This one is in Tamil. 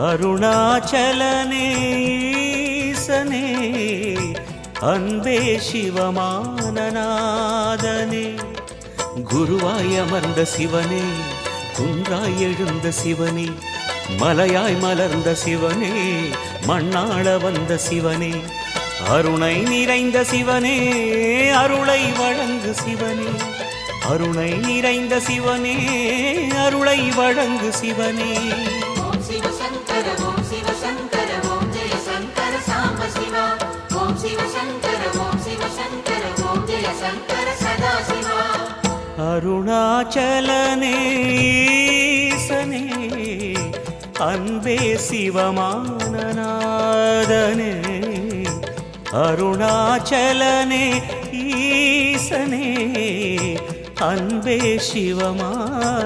அருணாச்சலனே ஈசனே அன்பே சிவமானநாதனே குருவாய் அமர்ந்த சிவனே குன்றாய் எழுந்த சிவனே மலையாய் மலர்ந்த சிவனே மண்ணாள வந்த சிவனே அருணை நிறைந்த சிவனே அருளை வழங்கு சிவனே அருணை நிறைந்த சிவனே அருளை வழங்கு சிவனே ஓம் சிவ சங்கர ஓம் சிவ சங்கர ஓம் ஜெய சங்கர சாம்ப சிவா ஓம் சிவ சங்கர ஓம் சிவ சங்கர ஓம் ஜெய சங்கர சதா சிவா அருணாச்சலனே ஈசனே அன்பே சிவமானநாதனே அருணாச்சலனே ஈசனே அன்பே சிவமானநாதனே